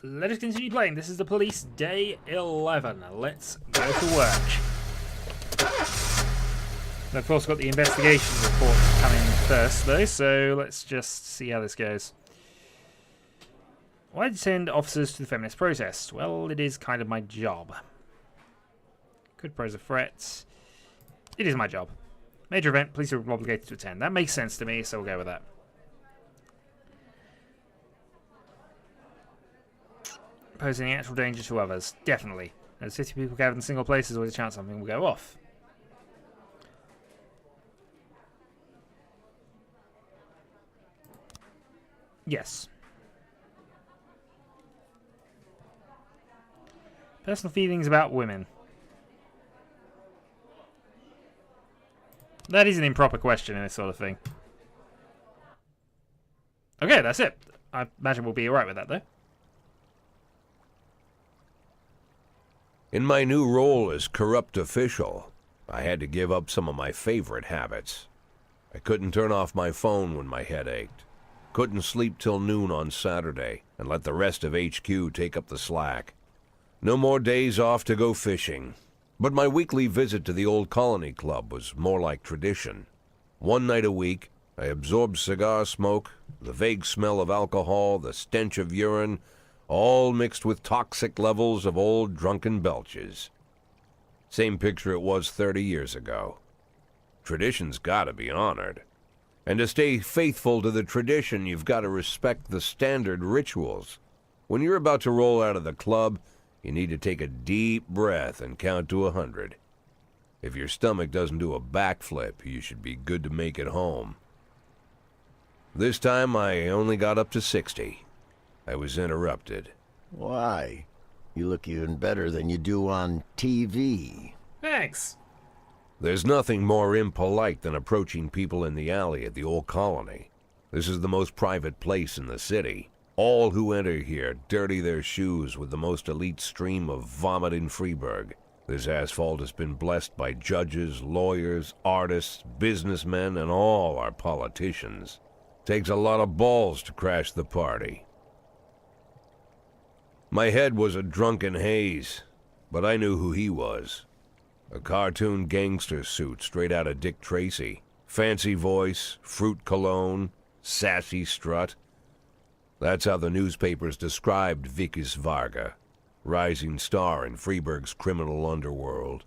let us continue playing. This is the police day 11. Let's go to work. And of course, got the investigation report coming first, though, so let's just see how this goes. Why send officers to the feminist protest? Well, it is kind of my job. Could pose a threat. It is my job. Major event, police are obligated to attend. That makes sense to me, so we'll go with that. Posing any actual danger to others. Definitely. As 50 people gathered in single place, there's always a chance something will go off. Yes. Personal feelings about women. That is an improper question in this sort of thing. Okay, that's it. I imagine we'll be alright with that, though. In my new role as corrupt official, I had to give up some of my favorite habits. I couldn't turn off my phone when my head ached. Couldn't sleep till noon on Saturday and let the rest of HQ take up the slack. No more days off to go fishing. But my weekly visit to the old colony club was more like tradition. One night a week, I absorbed cigar smoke, the vague smell of alcohol, the stench of urine, all mixed with toxic levels of old drunken belches. Same picture it was 30 years ago. Tradition's gotta be honored. And to stay faithful to the tradition, you've got to respect the standard rituals. When you're about to roll out of the club, you need to take a deep breath and count to 100. If your stomach doesn't do a backflip, you should be good to make it home. This time, I only got up to 60. I was interrupted. Why? You look even better than you do on TV. Thanks. There's nothing more impolite than approaching people in the alley at the old colony. This is the most private place in the city. All who enter here dirty their shoes with the most elite stream of vomit in Freeburg. This asphalt has been blessed by judges, lawyers, artists, businessmen, and all our politicians. Takes a lot of balls to crash the party. My head was a drunken haze, but I knew who he was. A cartoon gangster suit straight out of Dick Tracy. Fancy voice, fruit cologne, sassy strut. That's how the newspapers described Vikas Varga, rising star in Freeburg's criminal underworld.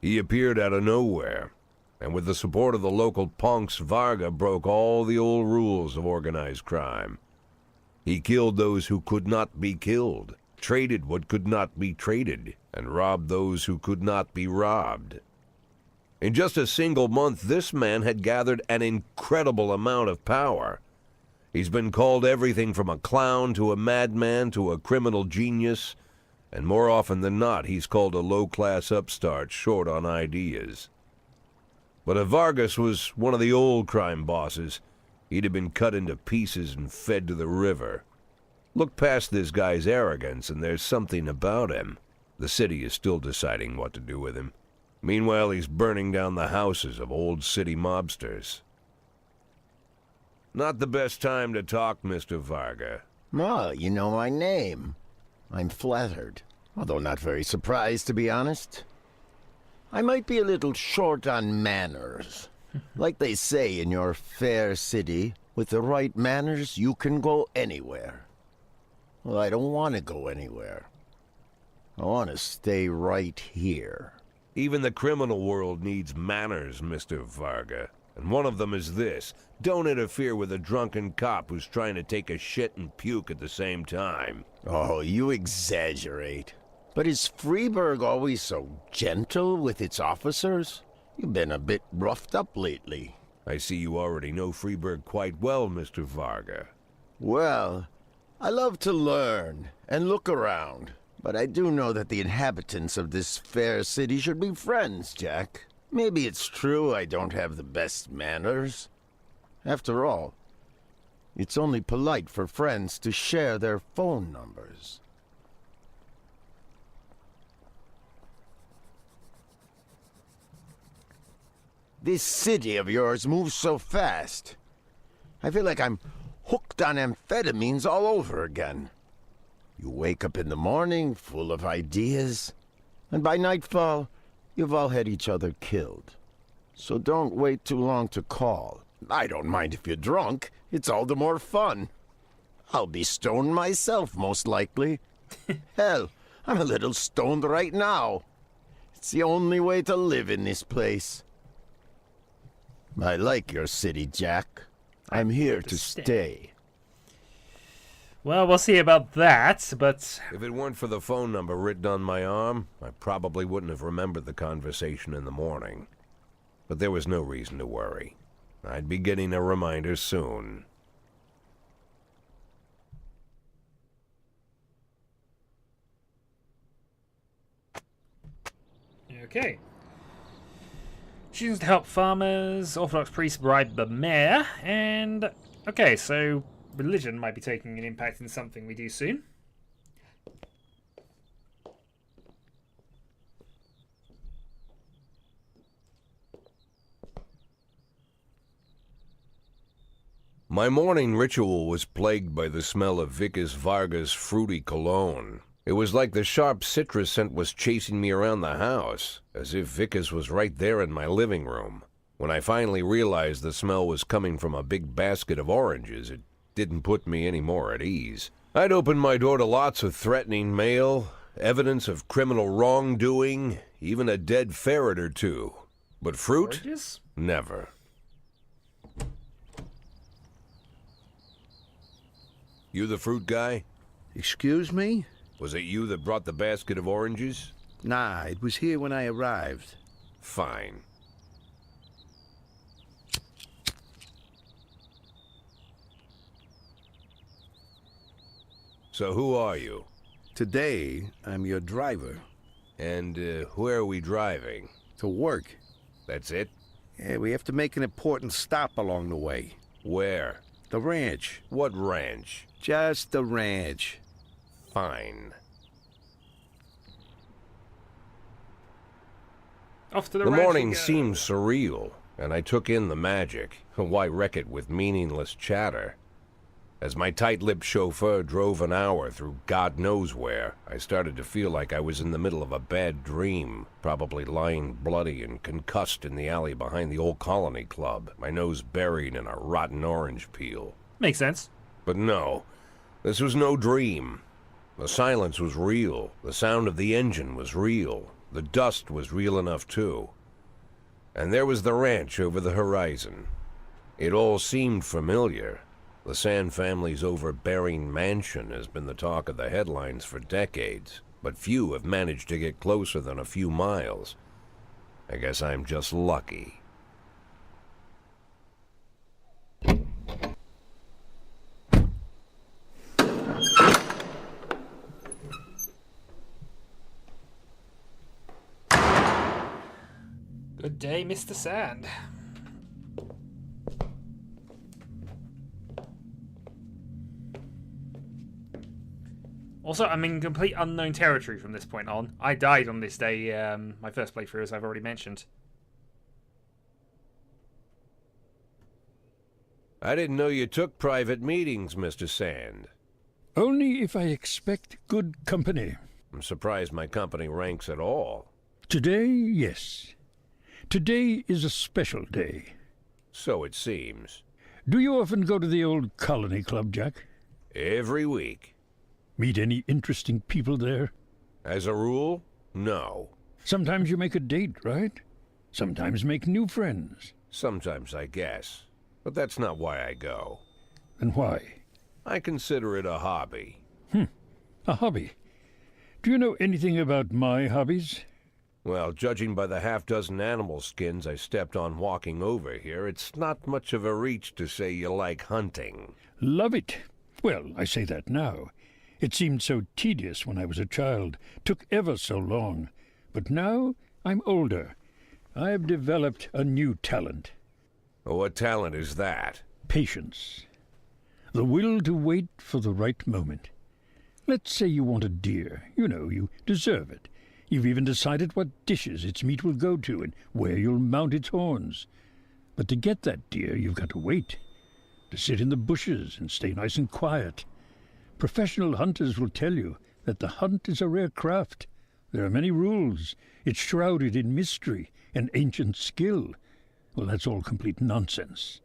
He appeared out of nowhere, and with the support of the local punks, Varga broke all the old rules of organized crime. He killed those who could not be killed, traded what could not be traded, and robbed those who could not be robbed. In just a single month, this man had gathered an incredible amount of power. He's been called everything from a clown to a madman to a criminal genius, and more often than not, he's called a low-class upstart short on ideas. But if Vargas was one of the old crime bosses, he'd have been cut into pieces and fed to the river. Look past this guy's arrogance, and there's something about him. The city is still deciding what to do with him. Meanwhile, he's burning down the houses of old city mobsters. Not the best time to talk, Mr. Varga. Well, you know my name. I'm flattered, although not very surprised, to be honest. I might be a little short on manners. Like they say in your fair city, with the right manners, you can go anywhere. Well, I don't want to go anywhere. I want to stay right here. Even the criminal world needs manners, Mr. Varga. And one of them is this. Don't interfere with a drunken cop who's trying to take a shit and puke at the same time. Oh, you exaggerate. But is Freeburg always so gentle with its officers? You've been a bit roughed up lately. I see you already know Freeburg quite well, Mr. Varga. Well, I love to learn and look around. But I do know that the inhabitants of this fair city should be friends, Jack. Maybe it's true I don't have the best manners. After all, it's only polite for friends to share their phone numbers. This city of yours moves so fast. I feel like I'm hooked on amphetamines all over again. You wake up in the morning full of ideas, and by nightfall, you've all had each other killed. So don't wait too long to call. I don't mind if you're drunk. It's all the more fun. I'll be stoned myself, most likely. Hell, I'm a little stoned right now. It's the only way to live in this place. I like your city, Jack. I'm here to stay. Well, we'll see about that, but... If it weren't for the phone number written on my arm, I probably wouldn't have remembered the conversation in the morning. But there was no reason to worry. I'd be getting a reminder soon. Okay. Choosing to help farmers, Orthodox priests bribe the mayor, and... Okay, so religion might be taking an impact in something we do soon. My morning ritual was plagued by the smell of Vicus Varga's fruity cologne. It was like the sharp citrus scent was chasing me around the house, as if Vicus was right there in my living room. When I finally realized the smell was coming from a big basket of oranges, it didn't put me any more at ease. I'd opened my door to lots of threatening mail, evidence of criminal wrongdoing, even a dead ferret or two. But fruit? Oranges? Never. You the fruit guy? Excuse me? Was it you that brought the basket of oranges? Nah, it was here when I arrived. Fine. So who are you? Today, I'm your driver. And where are we driving? To work. That's it? Yeah, we have to make an important stop along the way. Where? The ranch. What ranch? Just the ranch. Fine. Off to the The ranch morning we go. seemed surreal, and I took in the magic. Why wreck it with meaningless chatter? As my tight-lipped chauffeur drove an hour through God knows where, I started to feel like I was in the middle of a bad dream, probably lying bloody and concussed in the alley behind the old Colony Club, my nose buried in a rotten orange peel. Makes sense. But no, this was no dream. The silence was real. The sound of the engine was real. The dust was real enough, too. And there was the ranch over the horizon. It all seemed familiar. The Sand family's overbearing mansion has been the talk of the headlines for decades, but few have managed to get closer than a few miles. I guess I'm just lucky. Good day, Mr. Sand. Also, I'm in complete unknown territory from this point on. I died on this day, my first playthrough, as I've already mentioned. I didn't know you took private meetings, Mr. Sand. Only if I expect good company. I'm surprised my company ranks at all. Today, yes. Today is a special day. So it seems. Do you often go to the old Colony Club, Jack? Every week. Meet any interesting people there? As a rule, no. Sometimes you make a date, right? Sometimes make new friends. Sometimes, I guess. But that's not why I go. Then why? I consider it a hobby. A hobby. Do you know anything about my hobbies? Well, judging by the half-dozen animal skins I stepped on walking over here, it's not much of a reach to say you like hunting. Love it. Well, I say that now. It seemed so tedious when I was a child, took ever so long. But now I'm older. I've developed a new talent. What talent is that? Patience. The will to wait for the right moment. Let's say you want a deer. You know, you deserve it. You've even decided what dishes its meat will go to and where you'll mount its horns. But to get that deer, you've got to wait. To sit in the bushes and stay nice and quiet. Professional hunters will tell you that the hunt is a rare craft. There are many rules. It's shrouded in mystery and ancient skill. Well, that's all complete nonsense.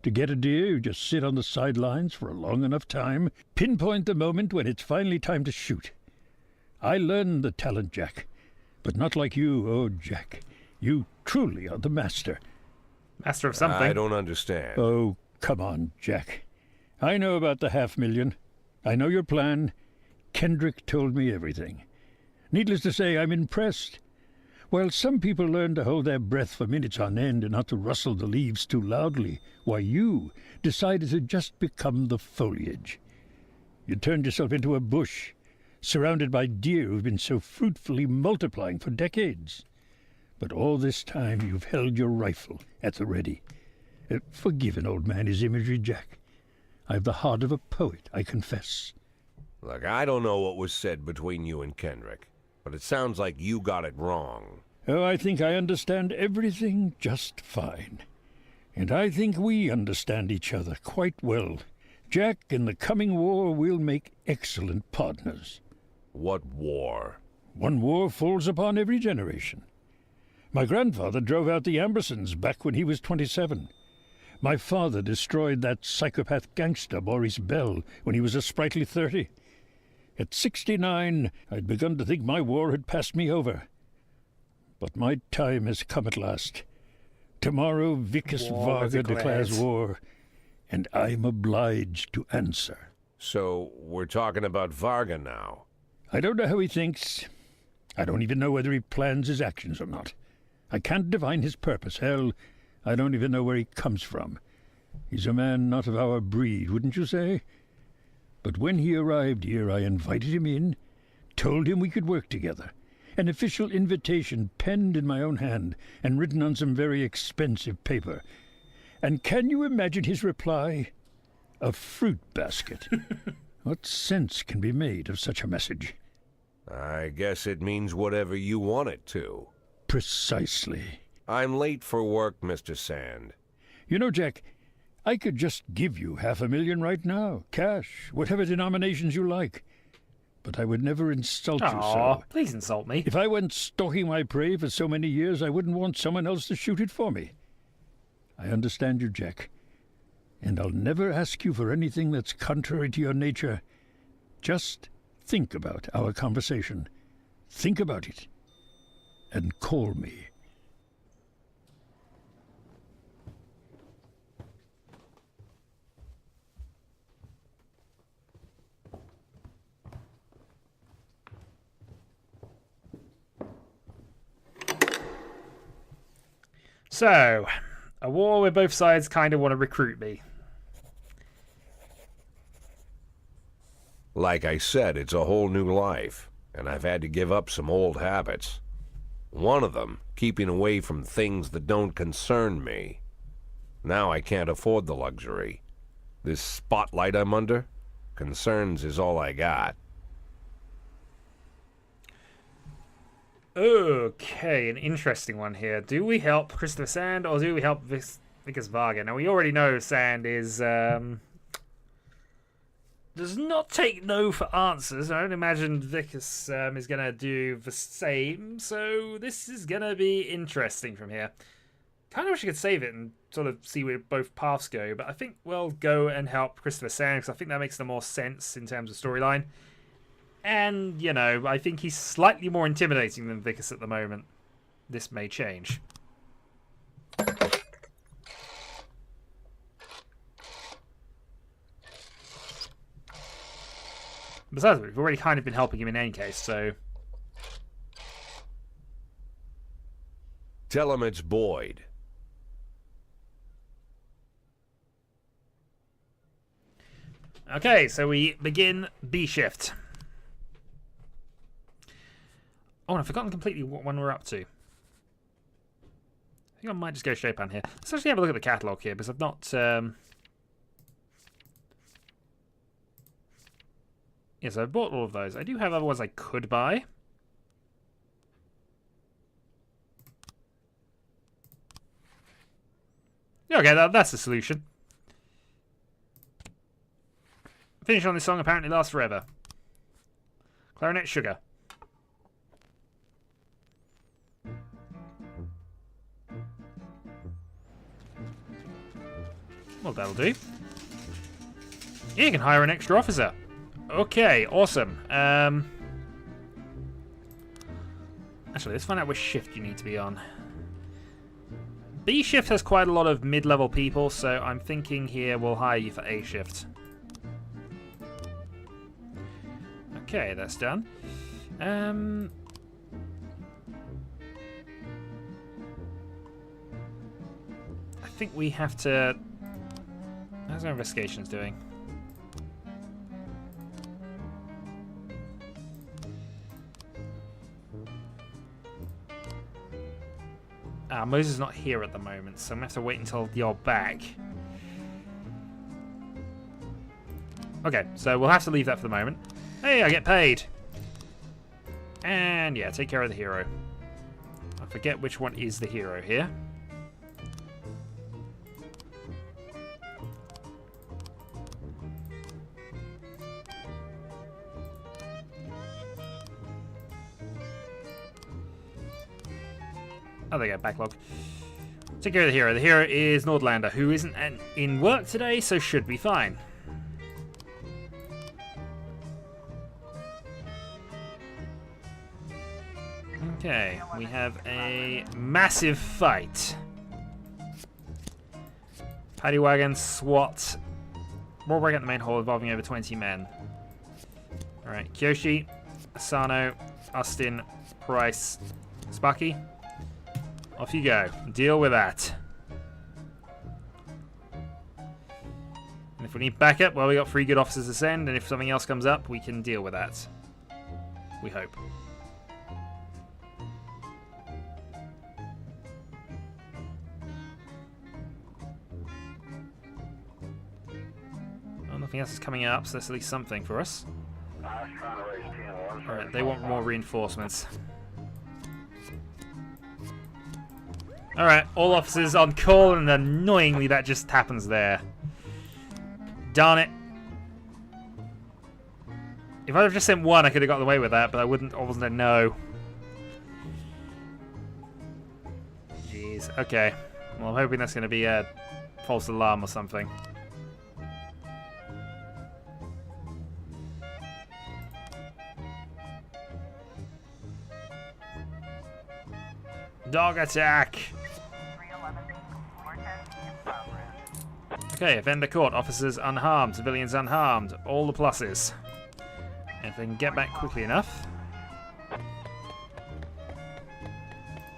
To get a deer, you just sit on the sidelines for a long enough time, pinpoint the moment when it's finally time to shoot. I learned the talent, Jack, but not like you, oh, Jack. You truly are the master. Master of something. I don't understand. Oh, come on, Jack. I know about the 500,000. I know your plan. Kendrick told me everything. Needless to say, I'm impressed. While some people learn to hold their breath for minutes on end and not to rustle the leaves too loudly, why you decided to just become the foliage. You turned yourself into a bush, surrounded by deer who've been so fruitfully multiplying for decades. But all this time you've held your rifle at the ready. Forgive an old man his imagery, Jack. I've the heart of a poet, I confess. Look, I don't know what was said between you and Kendrick, but it sounds like you got it wrong. Oh, I think I understand everything just fine. And I think we understand each other quite well. Jack, in the coming war, we'll make excellent partners. What war? One war falls upon every generation. My grandfather drove out the Ambersons back when he was 27. My father destroyed that psychopath gangster Maurice Bell when he was a sprightly 30. At 69, I'd begun to think my war had passed me over. But my time has come at last. Tomorrow Vickers War was Varga declared. declares war, and I'm obliged to answer. So, we're talking about Varga now. I don't know how he thinks. I don't even know whether he plans his actions or not. I can't divine his purpose. Hell, I don't even know where he comes from. He's a man not of our breed, wouldn't you say? But when he arrived here, I invited him in, told him we could work together. An official invitation penned in my own hand and written on some very expensive paper. And can you imagine his reply? A fruit basket. What sense can be made of such a message? I guess it means whatever you want it to. Precisely. I'm late for work, Mr. Sand. You know, Jack, I could just give you 500,000 right now, cash, whatever denominations you like. But I would never insult you Aw, so. please insult me. If I went stalking my prey for so many years, I wouldn't want someone else to shoot it for me. I understand you, Jack, and I'll never ask you for anything that's contrary to your nature. Just think about our conversation. Think about it, and call me. So, a war where both sides kind of want to recruit me. Like I said, it's a whole new life, and I've had to give up some old habits. One of them, keeping away from things that don't concern me. Now I can't afford the luxury. This spotlight I'm under, concerns is all I got. Okay, an interesting one here. Do we help Christopher Sand or do we help Vickers Varga? Now, we already know Sand is does not take no for answers. I don't imagine Vickers is going to do the same, so this is going to be interesting from here. Kind of wish I could save it and sort of see where both paths go, but I think we'll go and help Christopher Sand because I think that makes the more sense in terms of storyline. And, you know, I think he's slightly more intimidating than Vickers at the moment. This may change. Besides, we've already kind of been helping him in any case, so... Tell him it's Boyd. Okay, so we begin B shift. Oh, and I've forgotten completely what one we're up to. I think I might just go straight on here. Let's actually have a look at the catalogue here, because I've not... Yes, I bought all of those. I do have other ones I could buy. Okay, that's the solution. Finish on this song apparently lasts forever. Clarinet sugar. Well, that'll do. You can hire an extra officer. Okay, awesome. Actually, let's find out which shift you need to be on. B shift has quite a lot of mid-level people, so I'm thinking here we'll hire you for A shift. Okay, that's done. I think we have to... How's our investigations doing? Moses is not here at the moment, so I'm going to have to wait until you're back. Okay, so we'll have to leave that for the moment. Hey, I get paid! And yeah, take care of the hero. I forget which one is the hero here. Oh, there you go, backlog. Take care of the hero. The hero is Nordlander, who isn't in work today, so should be fine. Okay, we have a massive fight. Paddy wagon, SWAT. War break at the main hall involving over 20 men. Alright, Kyoshi, Asano, Austin, Price, Sparky. Off you go. Deal with that. And if we need backup, well, we got 3 good officers to send, and if something else comes up, we can deal with that. We hope. Well, nothing else is coming up, so that's at least something for us. Alright, they want more reinforcements. Alright, all officers on call, and annoyingly that just happens there. Darn it. If I'd have just sent one, I could have got away with that, but I wasn't a no. Jeez, okay. Well, I'm hoping that's going to be a false alarm or something. Dog attack! Okay, offender caught. Officers unharmed. Civilians unharmed. All the pluses. And if they can get back quickly enough.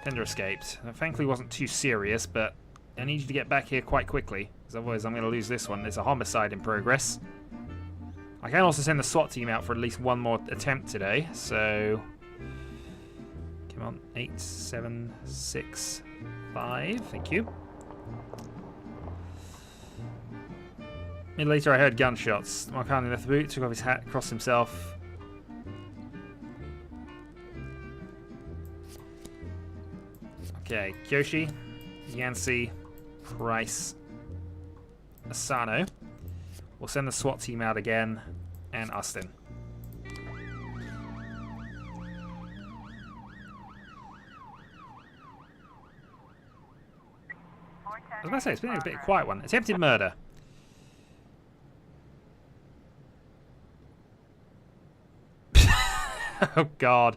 Offender escaped. Thankfully wasn't too serious, but I need you to get back here quite quickly, because otherwise I'm going to lose this one. There's a homicide in progress. I can also send the SWAT team out for at least one more attempt today, so... Come on. 8, 7, 6, 5. Thank you. Later I heard gunshots. Mark Hanley left the boot, took off his hat, crossed himself. Okay, Kyoshi, Yancey, Price, Asano. We'll send the SWAT team out again, and Austin. I was about to say, it's been a bit of a quiet one. Attempted murder. Oh god.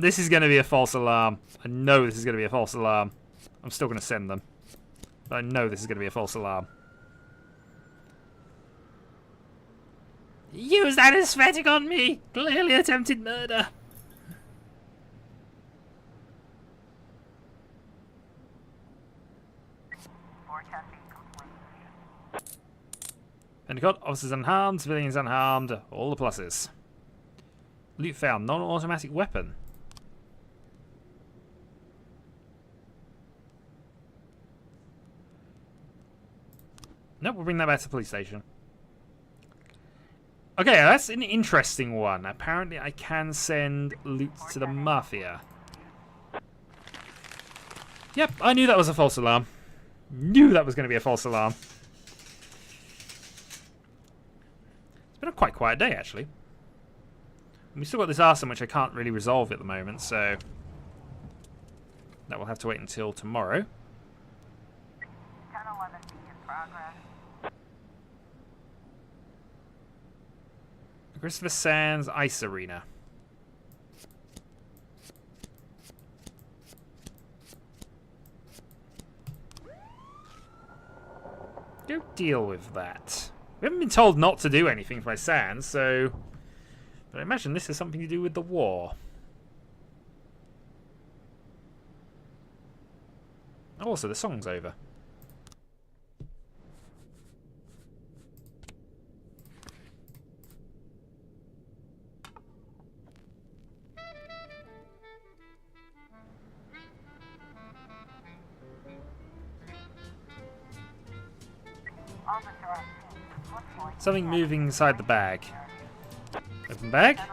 This is going to be a false alarm. I know this is going to be a false alarm. I'm still going to send them. But I know this is going to be a false alarm. Use that aesthetic on me! Clearly attempted murder! Endicott, officers unharmed, civilians unharmed, all the pluses. Loot found, non-automatic weapon. Nope, we'll bring that back to the police station. Okay, that's an interesting one. Apparently I can send loot to the mafia. Yep, I knew that was a false alarm. Knew that was going to be a false alarm. Been a quite quiet day, actually. And we still got this arson, which I can't really resolve at the moment, so that will have to wait until tomorrow. 1011B in progress. Christopher Sands Ice Arena. Go deal with that. We haven't been told not to do anything by Sands, so... But I imagine this has something to do with the war. Also, the song's over. Officer on scene. What's going Something moving inside the bag. Open bag. 1011B?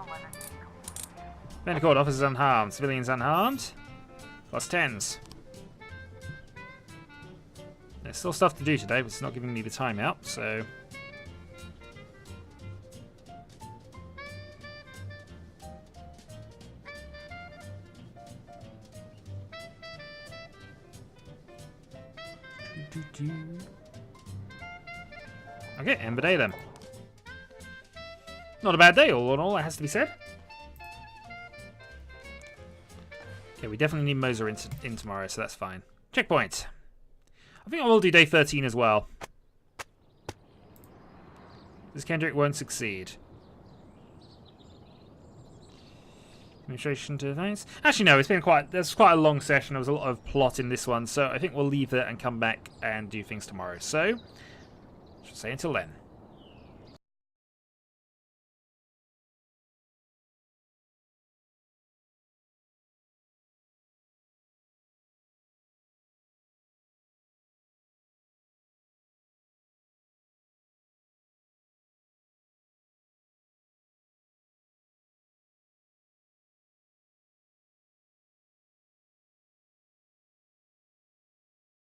Medical officers unharmed. Civilians unharmed. Plus 10s. There's still stuff to do today, but it's not giving me the timeout, so... Okay, Ember Day then. Not a bad day, all in all, that has to be said. Okay, we definitely need Moser in tomorrow, so that's fine. Checkpoint. I think I will do day 13 as well. This Kendrick won't succeed. Administration to thanks. Actually, no, there's quite a long session. There was a lot of plot in this one, so I think we'll leave that and come back and do things tomorrow. So, I should say until then.